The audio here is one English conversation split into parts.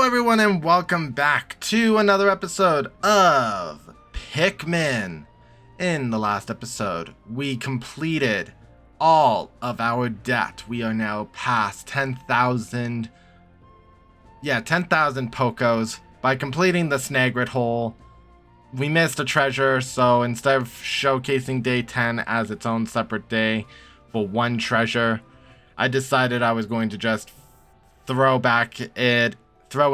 everyone, and welcome back to another episode of Pikmin. In the last episode, we completed all of our debt. We are now past 10,000 Pokos. By completing the Snagrit hole, we missed a treasure, so instead of showcasing day 10 as its own separate day for one treasure, I decided I was going to just throw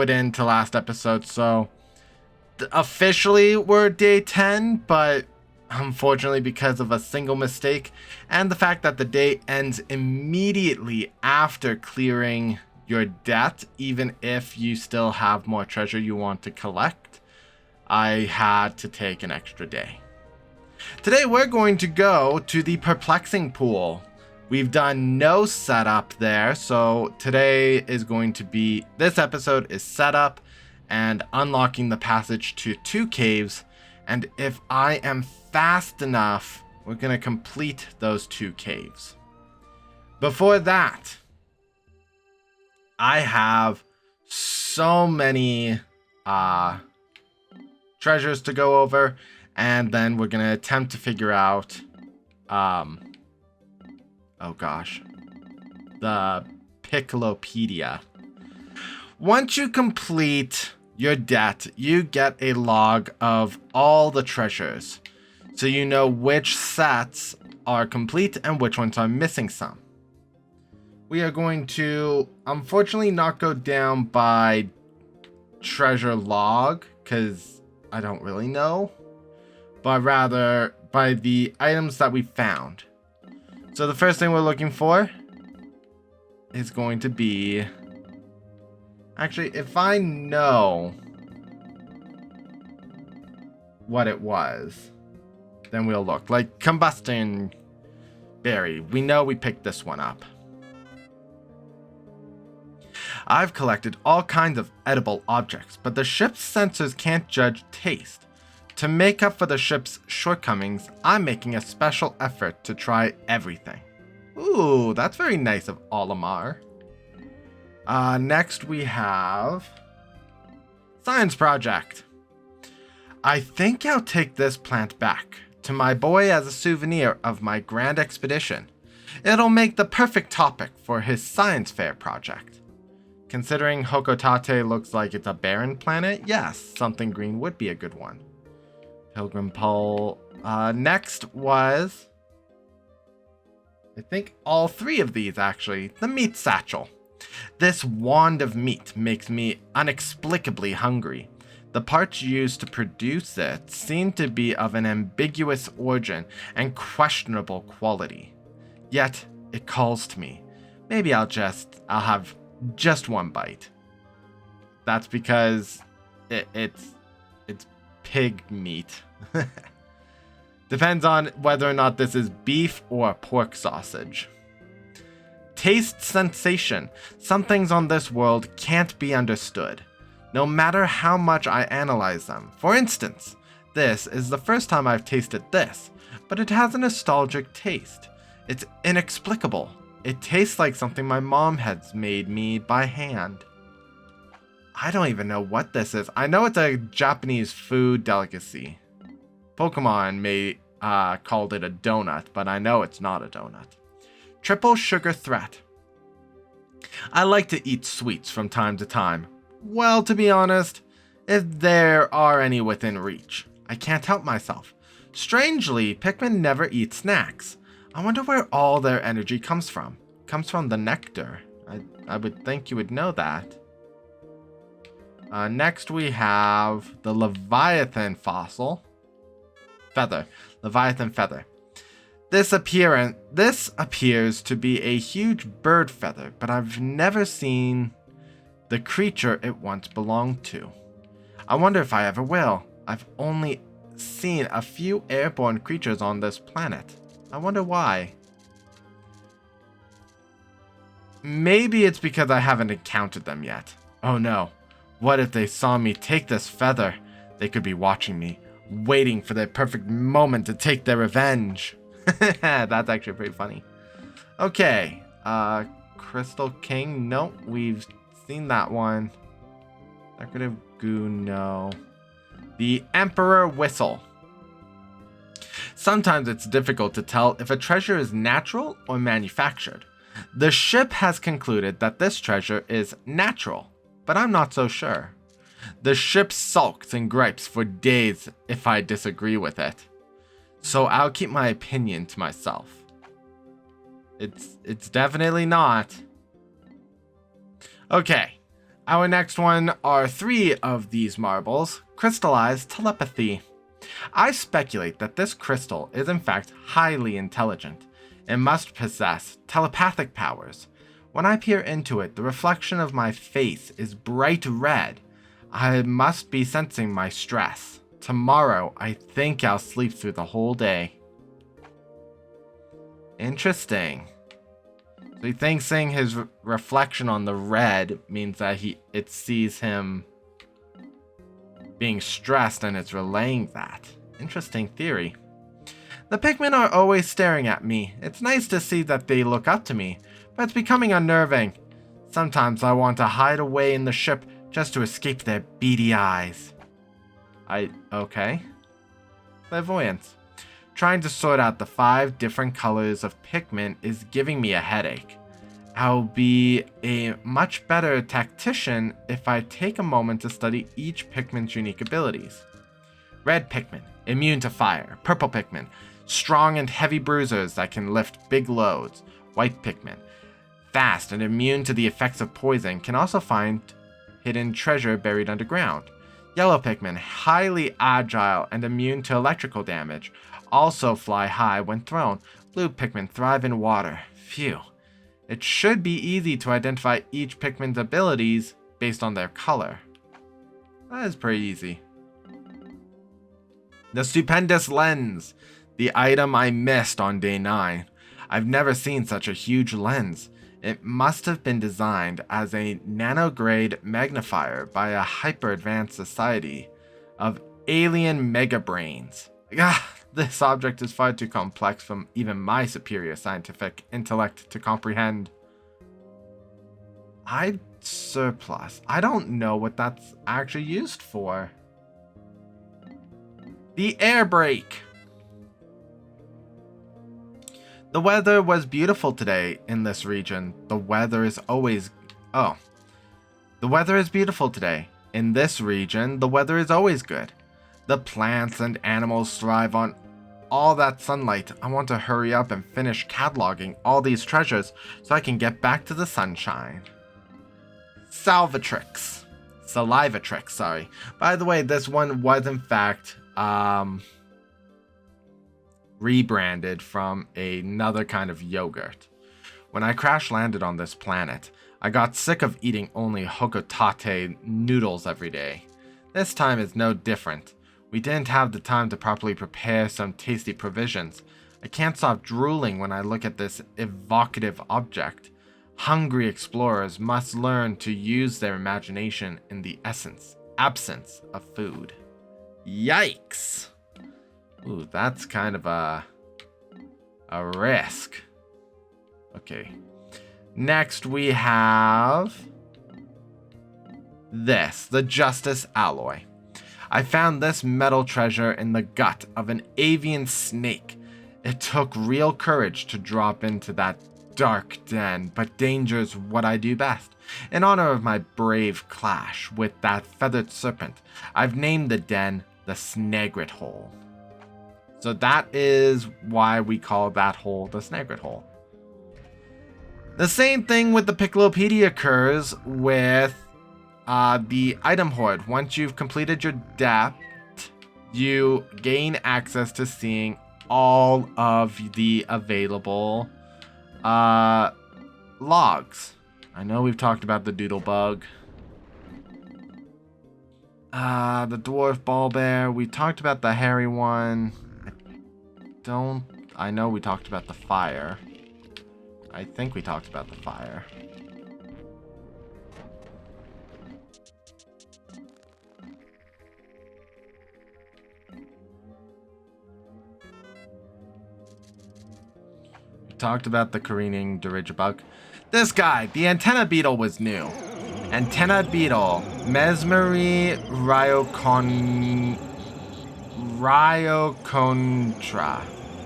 it into last episode. So officially we're day 10, but unfortunately because of a single mistake and the fact that the day ends immediately after clearing your debt, even if you still have more treasure you want to collect, I had to take an extra day. Today we're going to go to the Perplexing Pool. We've done no setup there, so today is going to be, this episode is setup and unlocking the passage to 2 caves, and if I am fast enough, we're going to complete those 2 caves. Before that, I have so many treasures to go over, and then we're going to attempt to figure out the Piccolopedia. Once you complete your debt, you get a log of all the treasures, so you know which sets are complete and which ones are missing some. We are going to, unfortunately, not go down by treasure log, because I don't really know, but rather by the items that we found. So the first thing we're looking for is going to be... Actually, if I know what it was, then we'll look. Like combustion berry. We know we picked this one up. I've collected all kinds of edible objects, but the ship's sensors can't judge taste. To make up for the ship's shortcomings, I'm making a special effort to try everything. Ooh, that's very nice of Olimar. Next we have... Science project. I think I'll take this plant back to my boy as a souvenir of my grand expedition. It'll make the perfect topic for his science fair project. Considering Hokotate looks like it's a barren planet, yes, something green would be a good one. Pilgrim pole. Next was, I think all 3 of these actually, the meat satchel. This wand of meat makes me inexplicably hungry. The parts used to produce it seem to be of an ambiguous origin and questionable quality. Yet it calls to me. Maybe I'll have just one bite. That's because it's pig meat. Depends on whether or not this is beef or pork sausage. Taste sensation. Some things on this world can't be understood, no matter how much I analyze them. For instance, this is the first time I've tasted this, but it has a nostalgic taste. It's inexplicable. It tastes like something my mom has made me by hand. I don't even know what this is. I know it's a Japanese food delicacy. Pokemon may called it a donut, but I know it's not a donut. Triple sugar threat. I like to eat sweets from time to time. Well, to be honest, if there are any within reach. I can't help myself. Strangely, Pikmin never eat snacks. I wonder where all their energy comes from. Comes from the nectar. I would think you would know that. Next we have the Leviathan fossil. Feather. Leviathan feather. This appears to be a huge bird feather, but I've never seen the creature it once belonged to. I wonder if I ever will. I've only seen a few airborne creatures on this planet. I wonder why. Maybe it's because I haven't encountered them yet. Oh no. What if they saw me take this feather? They could be watching me, waiting for the perfect moment to take their revenge. That's actually pretty funny. Okay. Crystal King. Nope, we've seen that one. Decorative goo, no. The Emperor Whistle. Sometimes it's difficult to tell if a treasure is natural or manufactured. The ship has concluded that this treasure is natural, but I'm not so sure. The ship sulks and gripes for days if I disagree with it. So I'll keep my opinion to myself. It's definitely not. Okay, our next one are 3 of these marbles. Crystallized telepathy. I speculate that this crystal is in fact highly intelligent. It must possess telepathic powers. When I peer into it, the reflection of my face is bright red. I must be sensing my stress. Tomorrow, I think I'll sleep through the whole day. Interesting. So he thinks seeing his reflection on the red means that it sees him being stressed and it's relaying that. Interesting theory. The Pikmin are always staring at me. It's nice to see that they look up to me, but it's becoming unnerving. Sometimes I want to hide away in the ship just to escape their beady eyes. Okay. Clairvoyance. Trying to sort out the 5 different colors of Pikmin is giving me a headache. I'll be a much better tactician if I take a moment to study each Pikmin's unique abilities. Red Pikmin, immune to fire. Purple Pikmin, strong and heavy bruisers that can lift big loads. White Pikmin, fast and immune to the effects of poison, can also find hidden treasure buried underground. Yellow Pikmin, highly agile and immune to electrical damage, also fly high when thrown. Blue Pikmin thrive in water. Phew. It should be easy to identify each Pikmin's abilities based on their color. That is pretty easy. The Stupendous Lens, the item I missed on day 9. I've never seen such a huge lens. It must have been designed as a nanograde magnifier by a hyper-advanced society of alien megabrains. This object is far too complex for even my superior scientific intellect to comprehend. Surplus. I don't know what that's actually used for. The air brake. The weather was beautiful today in this region. The weather is beautiful today. In this region, the weather is always good. The plants and animals thrive on all that sunlight. I want to hurry up and finish cataloging all these treasures so I can get back to the sunshine. Salvatrix. Salivatrix, sorry. By the way, this one was in fact rebranded from another kind of yogurt. When I crash landed on this planet, I got sick of eating only hokotate noodles every day. This time is no different. We didn't have the time to properly prepare some tasty provisions. I can't stop drooling when I look at this evocative object. Hungry explorers must learn to use their imagination in the absence of food. Yikes! Ooh, that's kind of a risk. Okay. Next we have this, the Justice Alloy. I found this metal treasure in the gut of an avian snake. It took real courage to drop into that dark den, but danger's what I do best. In honor of my brave clash with that feathered serpent, I've named the den the Snagret Hole. So that is why we call that hole the Snagret Hole. The same thing with the Piccolopedia occurs with the item hoard. Once you've completed your depth, you gain access to seeing all of the available logs. I know we've talked about the Doodlebug. The Dwarf Ball Bear. We talked about the hairy one. I know we talked about the fire. I think we talked about the fire. We talked about the careening Dirigibug. This guy, the antenna beetle, was new. Antenna beetle, Mesmery Ryocontra,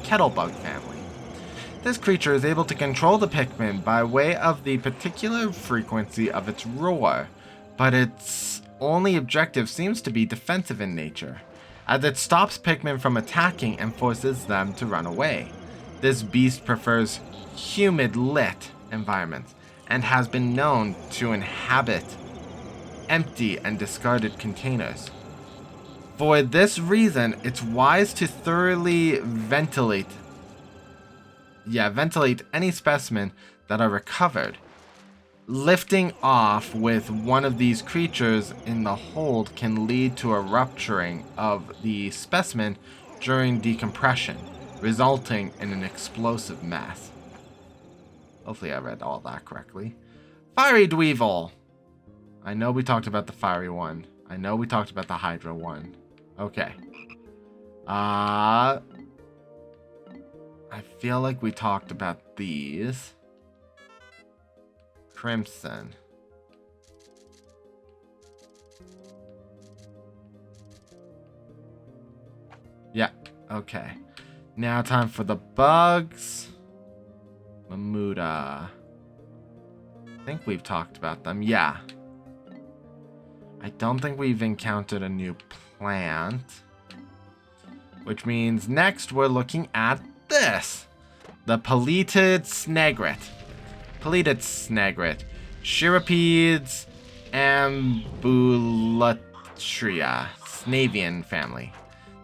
kettlebug family. This creature is able to control the Pikmin by way of the particular frequency of its roar, but its only objective seems to be defensive in nature, as it stops Pikmin from attacking and forces them to run away. This beast prefers humid, lit environments and has been known to inhabit empty and discarded containers. For this reason, it's wise to thoroughly ventilate any specimen that are recovered. Lifting off with one of these creatures in the hold can lead to a rupturing of the specimen during decompression, resulting in an explosive mass. Hopefully I read all that correctly. Fiery Dweevil! I know we talked about the fiery one. I know we talked about the Hydra one. Okay. I feel like we talked about these. Crimson. Yeah, okay. Now time for the bugs. Mamuda. I think we've talked about them. Yeah. I don't think we've encountered a new plant. Which means next we're looking at this. The Pelleted Snagret. Shearwigs, Ambulatria, Snavian family.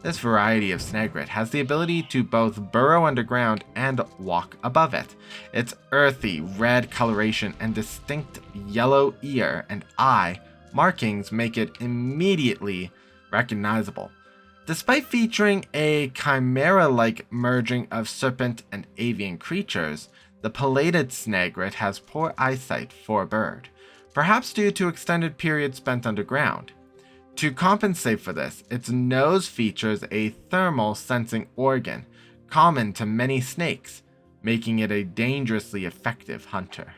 This variety of snagret has the ability to both burrow underground and walk above it. Its earthy red coloration and distinct yellow ear and eye markings make it immediately recognizable. Despite featuring a chimera-like merging of serpent and avian creatures, the Pelleted Snagret has poor eyesight for a bird, perhaps due to extended periods spent underground. To compensate for this, its nose features a thermal sensing organ, common to many snakes, making it a dangerously effective hunter.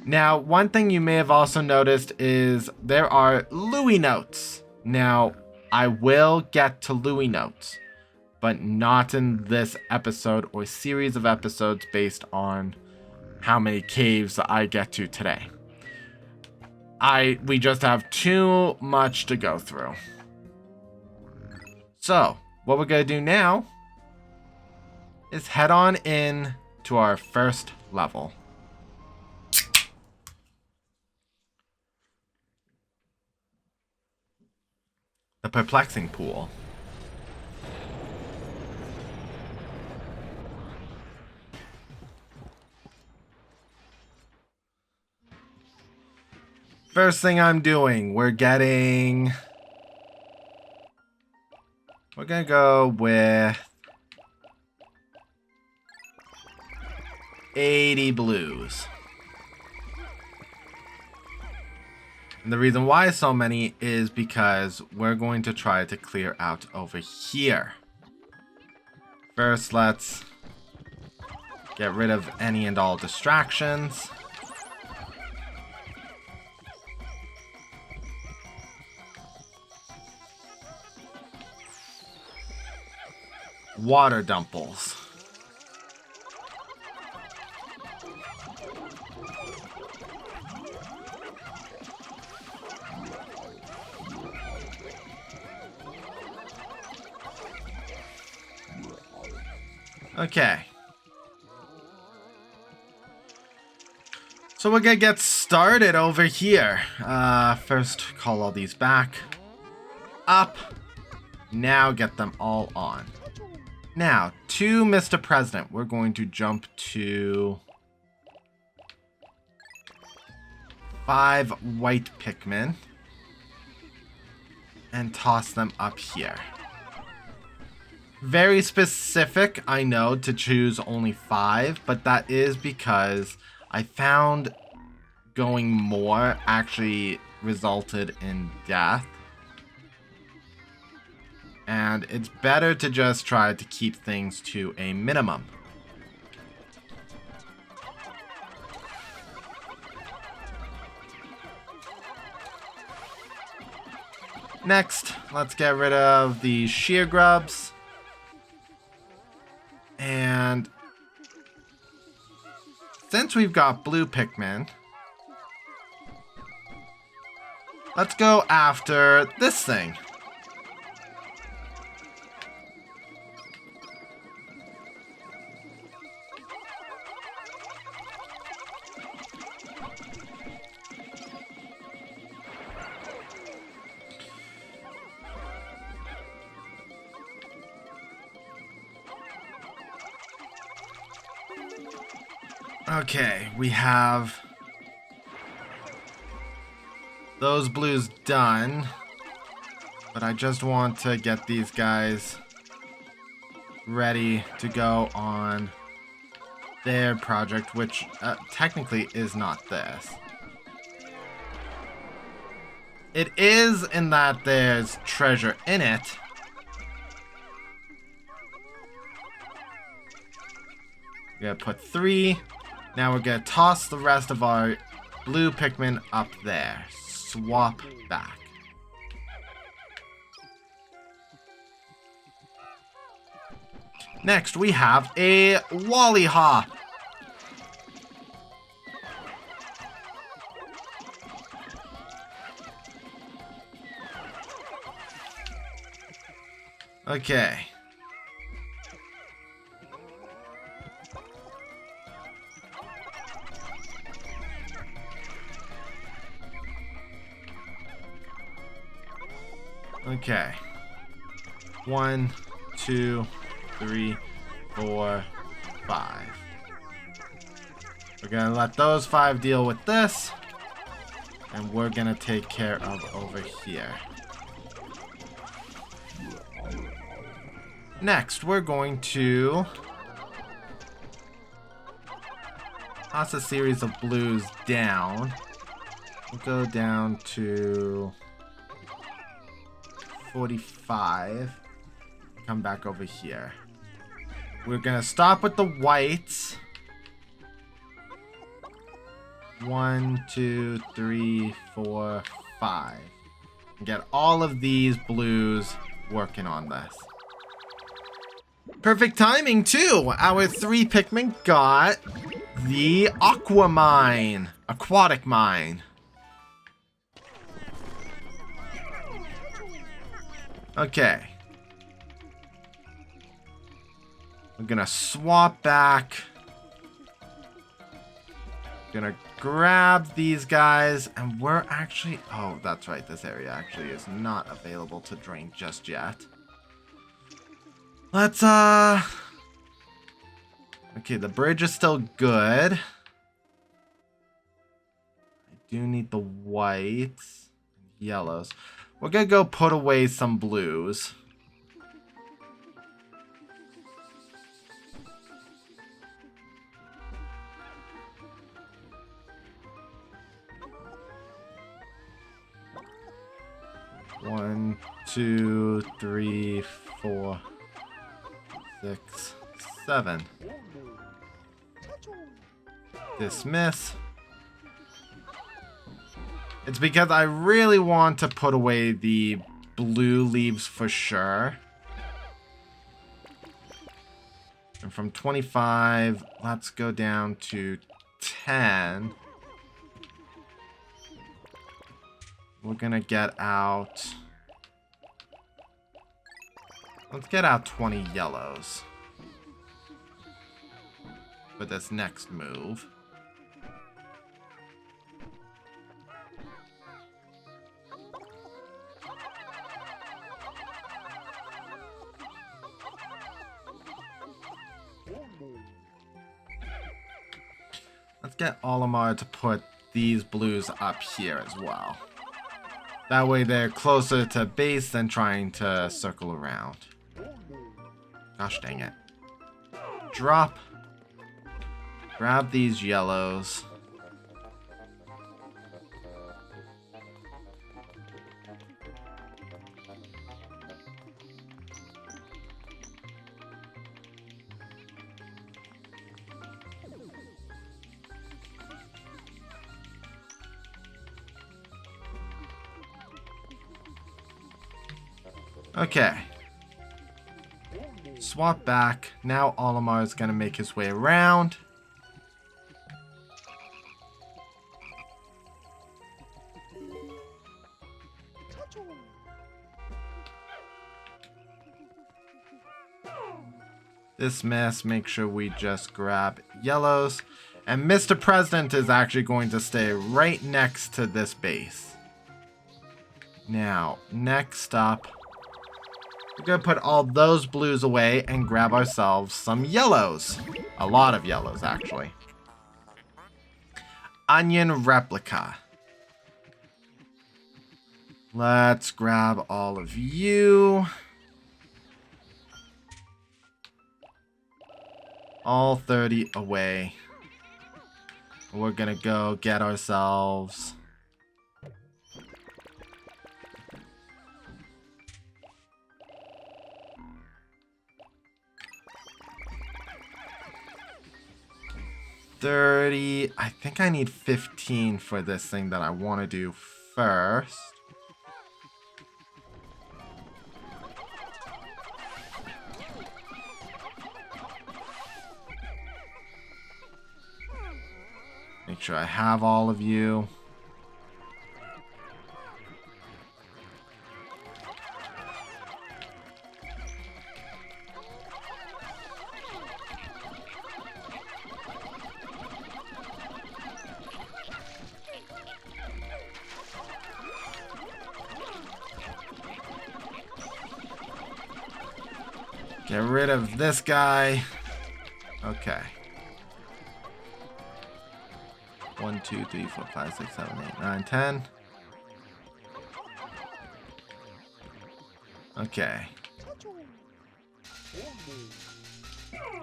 Now, one thing you may have also noticed is there are Louis notes. Now, I will get to Louis notes, but not in this episode or series of episodes based on how many caves I get to today. We just have too much to go through. So, what we're going to do now is head on in to our first level. The Perplexing Pool. First thing I'm doing, we're gonna go with 80 blues. And the reason why so many is because we're going to try to clear out over here. First, let's get rid of any and all distractions. Water dumples. Okay. So we're gonna get started over here. First, call all these back. Up. Now get them all on. Now, to Mr. President, we're going to jump to 5 white Pikmin and toss them up here. Very specific, I know, to choose only 5, but that is because I found going more actually resulted in death. And it's better to just try to keep things to a minimum. Next, let's get rid of the shear grubs. And since we've got blue Pikmin, let's go after this thing. Okay, we have those blues done, but I just want to get these guys ready to go on their project, which technically is not this. It is in that there's treasure in it. We're gonna put 3. Now we're gonna toss the rest of our blue Pikmin up there. Swap back. Next, we have a Wallyhaw. Okay. Okay. 1, 2, 3, 4, 5. We're gonna let those 5 deal with this, and we're gonna take care of over here. Next, we're going to toss a series of blues down. We'll go down to 45. Come back over here. We're gonna stop with the whites. 1, 2, 3, 4, 5. And get all of these blues working on this. Perfect timing too. Our 3 Pikmin got the aqua mine, aquatic mine. Okay. I'm gonna swap back. Gonna grab these guys, and we're actually... Oh, that's right. This area actually is not available to drain just yet. Let's, Okay, the bridge is still good. I do need the whites and yellows. We're gonna go put away some blues. One, 2, 3, 4, 6, 7. Dismiss. It's because I really want to put away the blue leaves for sure. And from 25, let's go down to 10. We're gonna get out... Let's get out 20 yellows for this next move. Let's get Olimar to put these blues up here as well. That way they're closer to base than trying to circle around. Gosh dang it. Drop. Grab these yellows. Okay. Swap back. Now Olimar is going to make his way around. This mess, make sure we just grab yellows. And Mr. President is actually going to stay right next to this base. Now, next up, we're going to put all those blues away and grab ourselves some yellows. A lot of yellows, actually. Onion replica. Let's grab all of you. All 30 away. We're gonna go get ourselves $30. I think I need 15 for this thing that I want to do first. Make sure I have all of you. Get rid of this guy. Okay. 1, 2, 3, 4, 5, 6, 7, 8, 9, 10. Okay.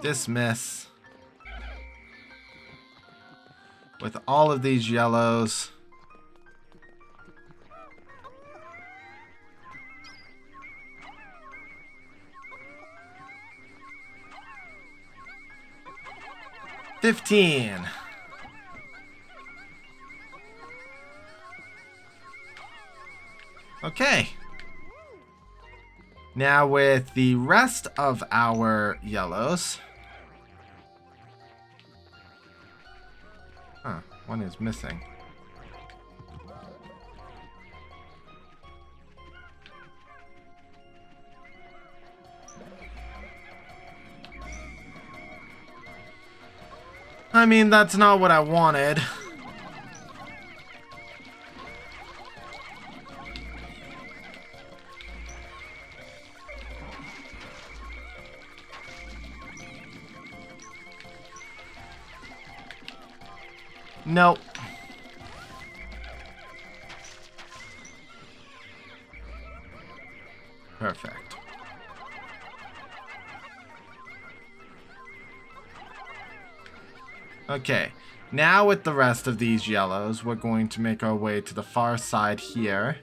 Dismiss. With all of these yellows. $15. Okay. Now with the rest of our yellows. Huh, one is missing. I mean, that's not what I wanted. Nope. Perfect. Okay, now with the rest of these yellows, we're going to make our way to the far side here.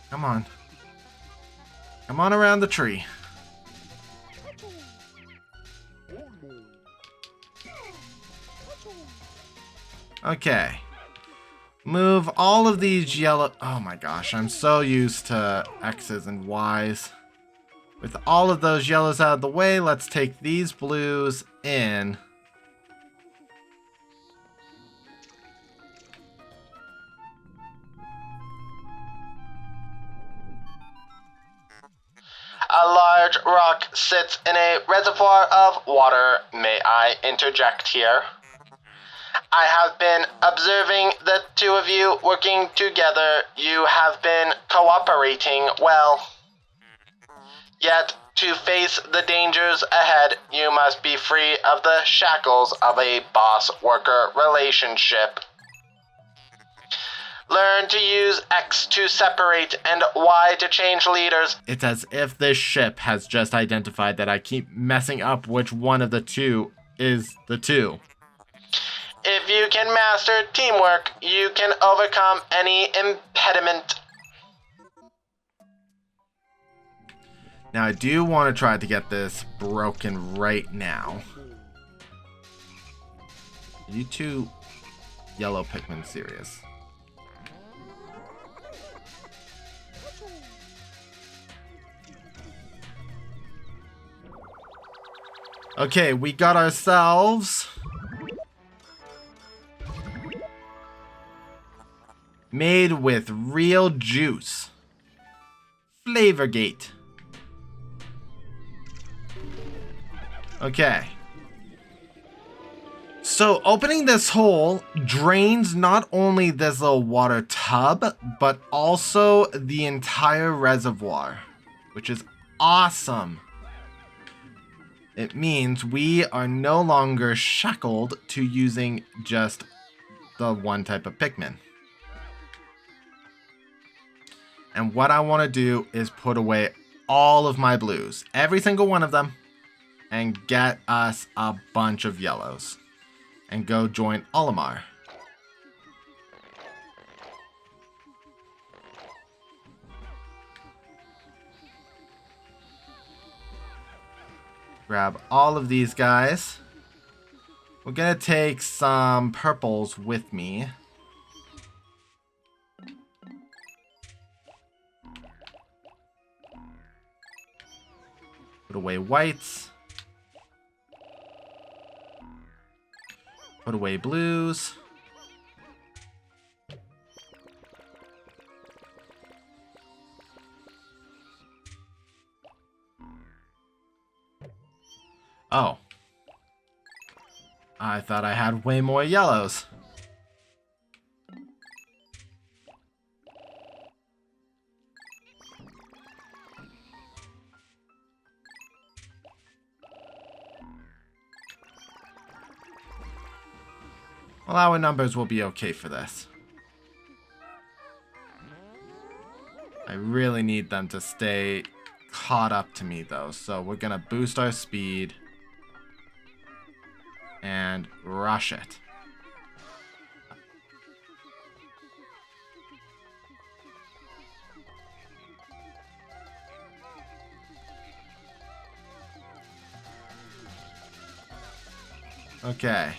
Come on. Come on around the tree. Okay. Move all of these yellow... Oh my gosh, I'm so used to X's and Y's. With all of those yellows out of the way, let's take these blues in. A large rock sits in a reservoir of water. May I interject here? I have been observing the two of you working together. You have been cooperating well. Yet, to face the dangers ahead, you must be free of the shackles of a boss-worker relationship. Learn to use X to separate and Y to change leaders. It's as if this ship has just identified that I keep messing up which one of the two is the two. If you can master teamwork, you can overcome any impediment. Now, I do want to try to get this broken right now. You two Yellow Pikmin serious? Okay, we got ourselves made with real juice. Flavorgate. Okay. So opening this hole drains not only this little water tub, but also the entire reservoir, which is awesome. It means we are no longer shackled to using just the one type of Pikmin. And what I want to do is put away all of my blues, every single one of them, and get us a bunch of yellows. And go join Olimar. Grab all of these guys. We're gonna take some purples with me. Put away whites. Put away blues. Oh. I thought I had way more yellows. Well, our numbers will be okay for this. I really need them to stay caught up to me, though. So we're going to boost our speed and rush it. Okay.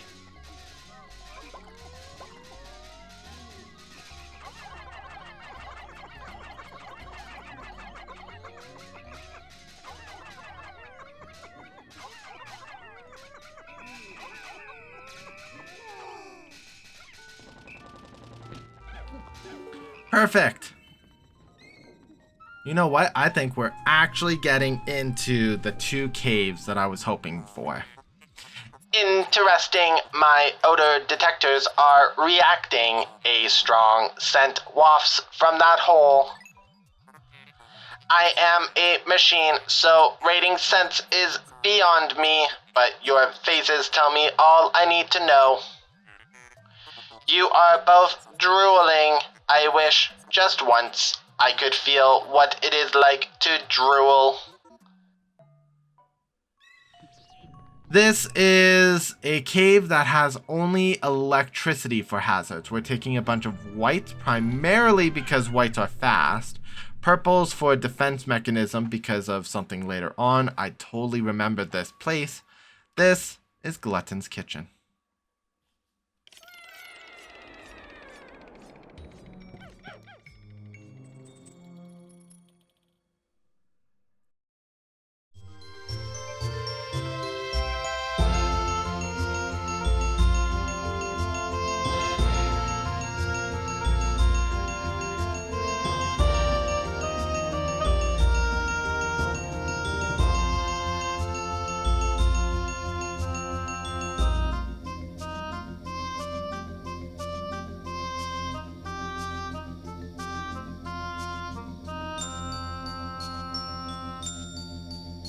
Perfect. You know what? I think we're actually getting into the two caves that I was hoping for. Interesting. My odor detectors are reacting. A strong scent wafts from that hole. I am a machine, so rating sense is beyond me, but your faces tell me all I need to know. You are both drooling. I wish just once I could feel what it is like to drool. This is a cave that has only electricity for hazards. We're taking a bunch of whites, primarily because whites are fast. Purples for a defense mechanism because of something later on. I totally remember this place. This is Glutton's Kitchen.